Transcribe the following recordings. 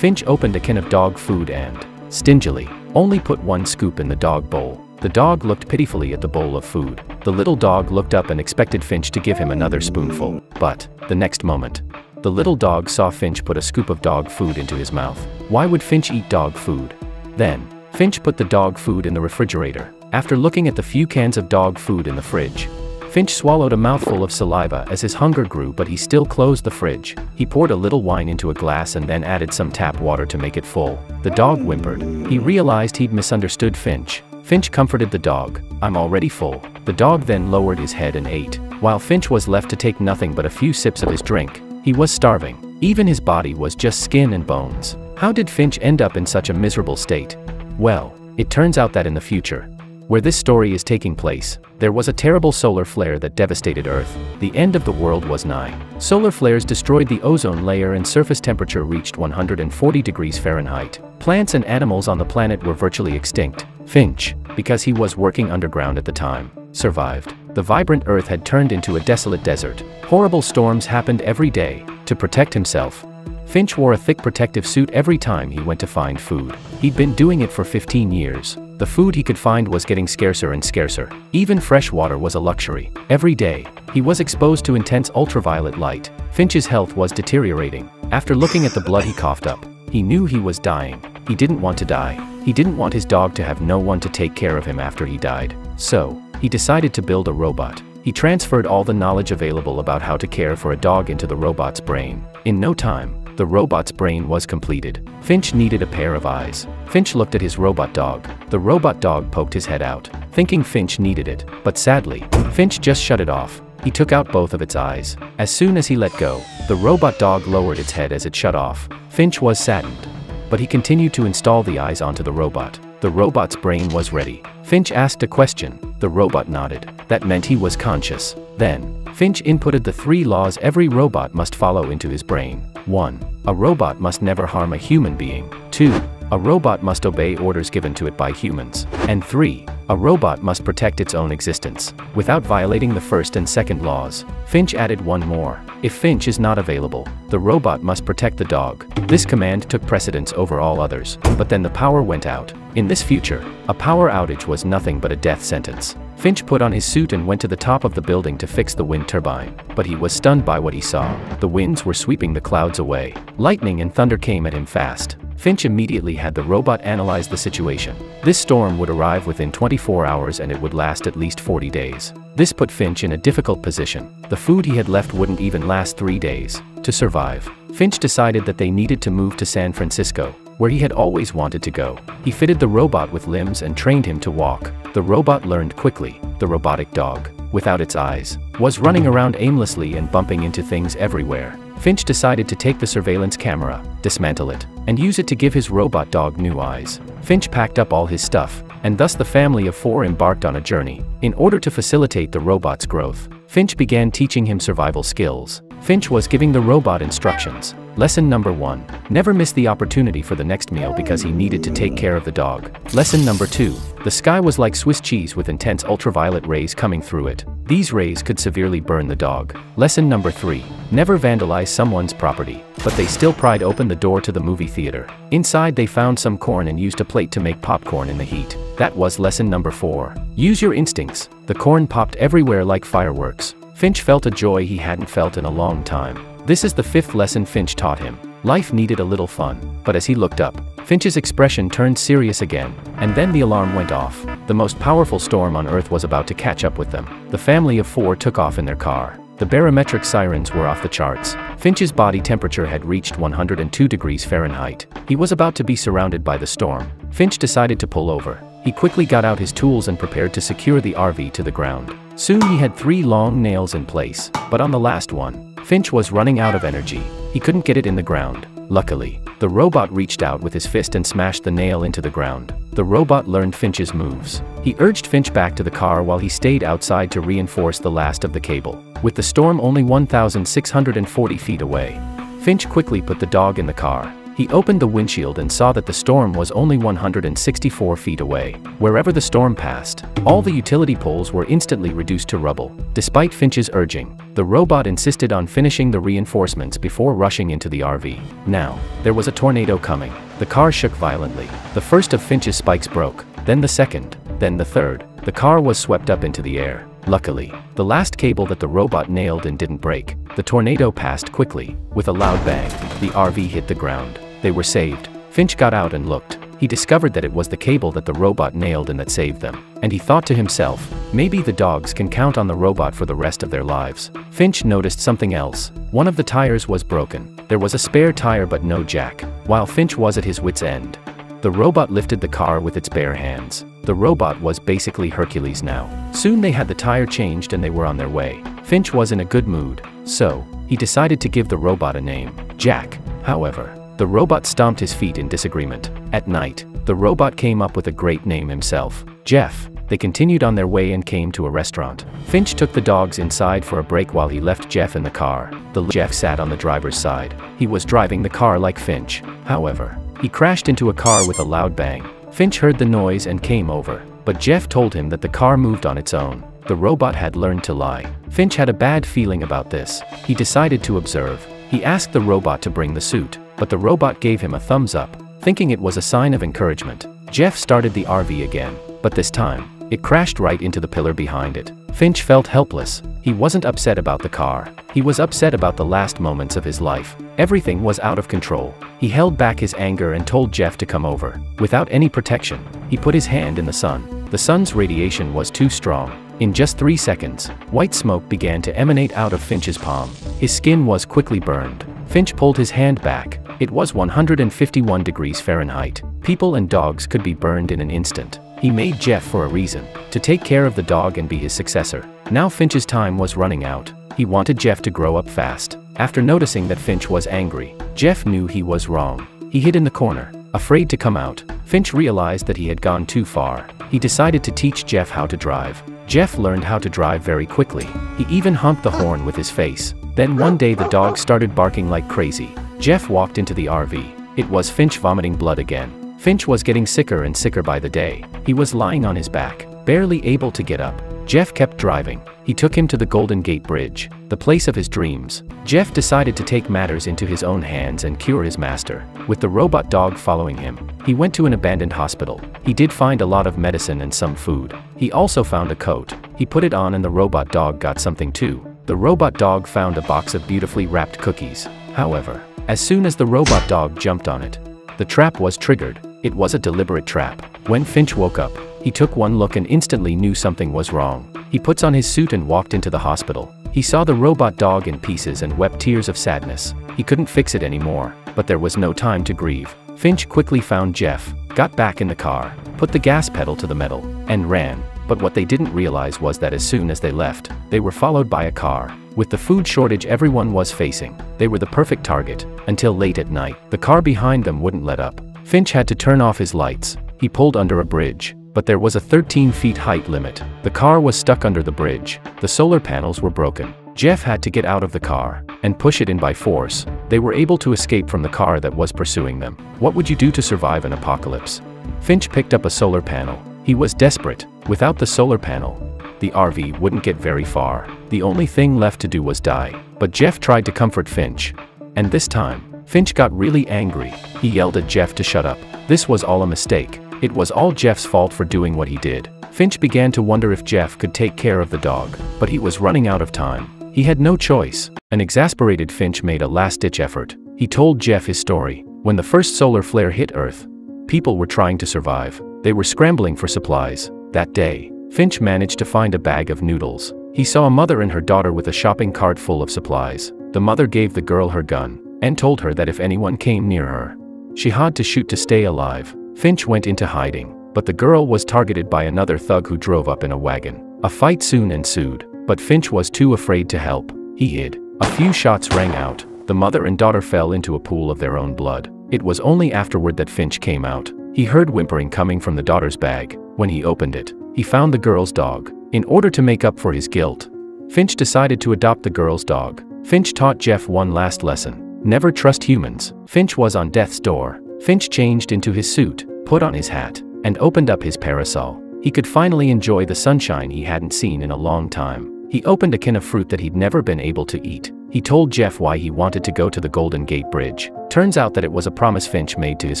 Finch opened a can of dog food and, stingily, only put one scoop in the dog bowl. The dog looked pitifully at the bowl of food. The little dog looked up and expected Finch to give him another spoonful. But, the next moment, the little dog saw Finch put a scoop of dog food into his mouth. Why would Finch eat dog food? Then, Finch put the dog food in the refrigerator. After looking at the few cans of dog food in the fridge, Finch swallowed a mouthful of saliva as his hunger grew, but he still closed the fridge. He poured a little wine into a glass and then added some tap water to make it full. The dog whimpered. He realized he'd misunderstood Finch. Finch comforted the dog. "I'm already full." The dog then lowered his head and ate. While Finch was left to take nothing but a few sips of his drink, he was starving. Even his body was just skin and bones. How did Finch end up in such a miserable state? Well, it turns out that in the future, where this story is taking place, there was a terrible solar flare that devastated Earth. The end of the world was nigh. Solar flares destroyed the ozone layer and surface temperature reached 140 degrees Fahrenheit. Plants and animals on the planet were virtually extinct. Finch, because he was working underground at the time, survived. The vibrant Earth had turned into a desolate desert. Horrible storms happened every day. To protect himself, Finch wore a thick protective suit every time he went to find food. He'd been doing it for 15 years. The food he could find was getting scarcer and scarcer. Even fresh water was a luxury. Every day, he was exposed to intense ultraviolet light. Finch's health was deteriorating. After looking at the blood he coughed up, he knew he was dying. He didn't want to die. He didn't want his dog to have no one to take care of him after he died. So, he decided to build a robot. He transferred all the knowledge available about how to care for a dog into the robot's brain. In no time, the robot's brain was completed. Finch needed a pair of eyes. Finch looked at his robot dog. The robot dog poked his head out, thinking Finch needed it. But sadly, Finch just shut it off. He took out both of its eyes. As soon as he let go, the robot dog lowered its head as it shut off. Finch was saddened, but he continued to install the eyes onto the robot. The robot's brain was ready. Finch asked a question. The robot nodded. That meant he was conscious. Then, Finch inputted the 3 laws every robot must follow into his brain. 1. A robot must never harm a human being. 2. A robot must obey orders given to it by humans. And 3. A robot must protect its own existence, without violating the first and second laws. Finch added one more. If Finch is not available, the robot must protect the dog. This command took precedence over all others. But then the power went out. In this future, a power outage was nothing but a death sentence. Finch put on his suit and went to the top of the building to fix the wind turbine. But he was stunned by what he saw. The winds were sweeping the clouds away. Lightning and thunder came at him fast. Finch immediately had the robot analyze the situation. This storm would arrive within 24 hours and it would last at least 40 days. This put Finch in a difficult position. The food he had left wouldn't even last 3 days. To survive, Finch decided that they needed to move to San Francisco, where he had always wanted to go. He fitted the robot with limbs and trained him to walk. The robot learned quickly. The robotic dog, without its eyes, was running around aimlessly and bumping into things everywhere. Finch decided to take the surveillance camera, dismantle it, and use it to give his robot dog new eyes. Finch packed up all his stuff, and thus the family of 4 embarked on a journey. In order to facilitate the robot's growth, Finch began teaching him survival skills. Finch was giving the robot instructions. Lesson number 1. Never miss the opportunity for the next meal because he needed to take care of the dog. Lesson number 2. The sky was like Swiss cheese with intense ultraviolet rays coming through it. These rays could severely burn the dog. Lesson number 3. Never vandalize someone's property. But they still pried open the door to the movie theater. Inside they found some corn and used a plate to make popcorn in the heat. That was lesson number 4. Use your instincts. The corn popped everywhere like fireworks. Finch felt a joy he hadn't felt in a long time. This is the 5th lesson Finch taught him. Life needed a little fun. But as he looked up, Finch's expression turned serious again. And then the alarm went off. The most powerful storm on Earth was about to catch up with them. The family of 4 took off in their car. The barometric sirens were off the charts. Finch's body temperature had reached 102 degrees Fahrenheit. He was about to be surrounded by the storm. Finch decided to pull over. He quickly got out his tools and prepared to secure the RV to the ground. Soon he had 3 long nails in place, but on the last one, Finch was running out of energy. He couldn't get it in the ground. Luckily, the robot reached out with his fist and smashed the nail into the ground. The robot learned Finch's moves. He urged Finch back to the car while he stayed outside to reinforce the last of the cable. With the storm only 1,640 feet away, Finch quickly put the dog in the car. He opened the windshield and saw that the storm was only 164 feet away. Wherever the storm passed, all the utility poles were instantly reduced to rubble. Despite Finch's urging, the robot insisted on finishing the reinforcements before rushing into the RV. Now, there was a tornado coming. The car shook violently. The first of Finch's spikes broke, then the second, then the third. The car was swept up into the air. Luckily, the last cable that the robot nailed in didn't break. The tornado passed quickly. With a loud bang, the RV hit the ground. They were saved. Finch got out and looked. He discovered that it was the cable that the robot nailed and that saved them. And he thought to himself, maybe the dogs can count on the robot for the rest of their lives. Finch noticed something else. One of the tires was broken. There was a spare tire but no jack. While Finch was at his wit's end, the robot lifted the car with its bare hands. The robot was basically Hercules now. Soon they had the tire changed and they were on their way. Finch was in a good mood, so he decided to give the robot a name, Jack. However, the robot stomped his feet in disagreement. At night, the robot came up with a great name himself, Jeff. They continued on their way and came to a restaurant. Finch took the dogs inside for a break while he left Jeff in the car. Jeff sat on the driver's side. He was driving the car like Finch. However, he crashed into a car with a loud bang. Finch heard the noise and came over, but Jeff told him that the car moved on its own. The robot had learned to lie. Finch had a bad feeling about this. He decided to observe. He asked the robot to bring the suit, but the robot gave him a thumbs up, thinking it was a sign of encouragement. Jeff started the RV again, but this time, it crashed right into the pillar behind it. Finch felt helpless. He wasn't upset about the car. He was upset about the last moments of his life. Everything was out of control. He held back his anger and told Jeff to come over. Without any protection, he put his hand in the sun. The sun's radiation was too strong. In just 3 seconds, white smoke began to emanate out of Finch's palm. His skin was quickly burned. Finch pulled his hand back. It was 151 degrees Fahrenheit. People and dogs could be burned in an instant. He made Jeff for a reason, to take care of the dog and be his successor. Now Finch's time was running out. He wanted Jeff to grow up fast. After noticing that Finch was angry, Jeff knew he was wrong. He hid in the corner, afraid to come out. Finch realized that he had gone too far. He decided to teach Jeff how to drive. Jeff learned how to drive very quickly. He even honked the horn with his face. Then one day the dog started barking like crazy. Jeff walked into the RV. It was Finch vomiting blood again. Finch was getting sicker and sicker by the day. He was lying on his back, barely able to get up. Jeff kept driving. He took him to the Golden Gate Bridge, the place of his dreams. Jeff decided to take matters into his own hands and cure his master. With the robot dog following him, he went to an abandoned hospital. He did find a lot of medicine and some food. He also found a coat. He put it on and the robot dog got something too. The robot dog found a box of beautifully wrapped cookies. However, as soon as the robot dog jumped on it, the trap was triggered. It was a deliberate trap. When Finch woke up, he took one look and instantly knew something was wrong. He puts on his suit and walked into the hospital. He saw the robot dog in pieces and wept tears of sadness. He couldn't fix it anymore, but there was no time to grieve. Finch quickly found Jeff, got back in the car, put the gas pedal to the metal, and ran. But what they didn't realize was that as soon as they left, they were followed by a car. With the food shortage everyone was facing, they were the perfect target, until late at night. The car behind them wouldn't let up. Finch had to turn off his lights. He pulled under a bridge, but there was a 13 feet height limit. The car was stuck under the bridge. The solar panels were broken. Jeff had to get out of the car and push it in by force. They were able to escape from the car that was pursuing them. What would you do to survive an apocalypse? Finch picked up a solar panel. He was desperate. Without the solar panel, the RV wouldn't get very far. The only thing left to do was die. But Jeff tried to comfort Finch. And this time, Finch got really angry. He yelled at Jeff to shut up. This was all a mistake. It was all Jeff's fault for doing what he did. Finch began to wonder if Jeff could take care of the dog, but he was running out of time. He had no choice. An exasperated Finch made a last-ditch effort. He told Jeff his story. When the first solar flare hit Earth, people were trying to survive. They were scrambling for supplies. That day, Finch managed to find a bag of noodles. He saw a mother and her daughter with a shopping cart full of supplies. The mother gave the girl her gun and told her that if anyone came near her, she had to shoot to stay alive. Finch went into hiding, but the girl was targeted by another thug who drove up in a wagon. A fight soon ensued, but Finch was too afraid to help. He hid. A few shots rang out. The mother and daughter fell into a pool of their own blood. It was only afterward that Finch came out. He heard whimpering coming from the daughter's bag. When he opened it, he found the girl's dog. In order to make up for his guilt, Finch decided to adopt the girl's dog. Finch taught Jeff one last lesson. Never trust humans. Finch was on death's door. Finch changed into his suit, put on his hat, and opened up his parasol. He could finally enjoy the sunshine he hadn't seen in a long time. He opened a can of fruit that he'd never been able to eat. He told Jeff why he wanted to go to the Golden Gate Bridge. Turns out that it was a promise Finch made to his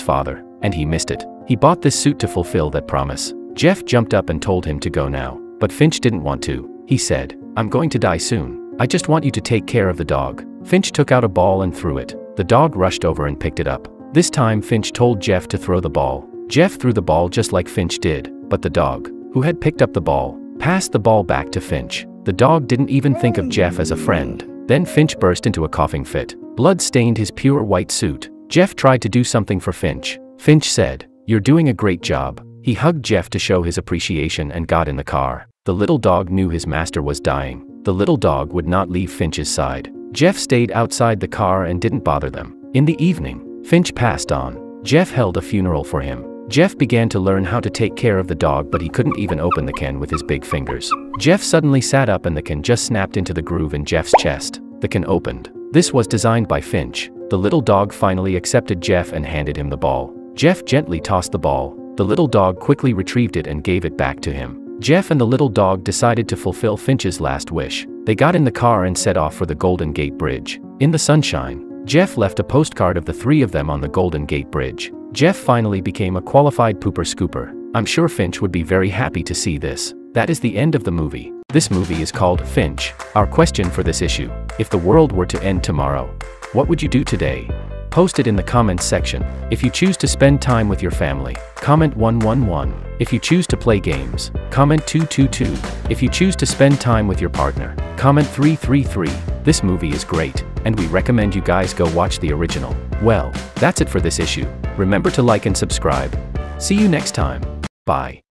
father, and he missed it. He bought this suit to fulfill that promise. Jeff jumped up and told him to go now, but Finch didn't want to. He said, "I'm going to die soon. I just want you to take care of the dog." Finch took out a ball and threw it. The dog rushed over and picked it up. This time Finch told Jeff to throw the ball. Jeff threw the ball just like Finch did, but the dog, who had picked up the ball, passed the ball back to Finch. The dog didn't even think of Jeff as a friend. Then Finch burst into a coughing fit. Blood stained his pure white suit. Jeff tried to do something for Finch. Finch said, "You're doing a great job." He hugged Jeff to show his appreciation and got in the car. The little dog knew his master was dying. The little dog would not leave Finch's side. Jeff stayed outside the car and didn't bother them. In the evening, Finch passed on. Jeff held a funeral for him. Jeff began to learn how to take care of the dog, but he couldn't even open the can with his big fingers. Jeff suddenly sat up and the can just snapped into the groove in Jeff's chest. The can opened. This was designed by Finch. The little dog finally accepted Jeff and handed him the ball. Jeff gently tossed the ball. The little dog quickly retrieved it and gave it back to him. Jeff and the little dog decided to fulfill Finch's last wish. They got in the car and set off for the Golden Gate Bridge. In the sunshine, Jeff left a postcard of the three of them on the Golden Gate Bridge. Jeff finally became a qualified pooper scooper. I'm sure Finch would be very happy to see this. That is the end of the movie. This movie is called Finch. Our question for this issue: if the world were to end tomorrow, what would you do today? Post it in the comments section. If you choose to spend time with your family, comment 111. If you choose to play games, comment 222. If you choose to spend time with your partner, comment 333. This movie is great, and we recommend you guys go watch the original. Well, that's it for this issue. Remember to like and subscribe. See you next time. Bye.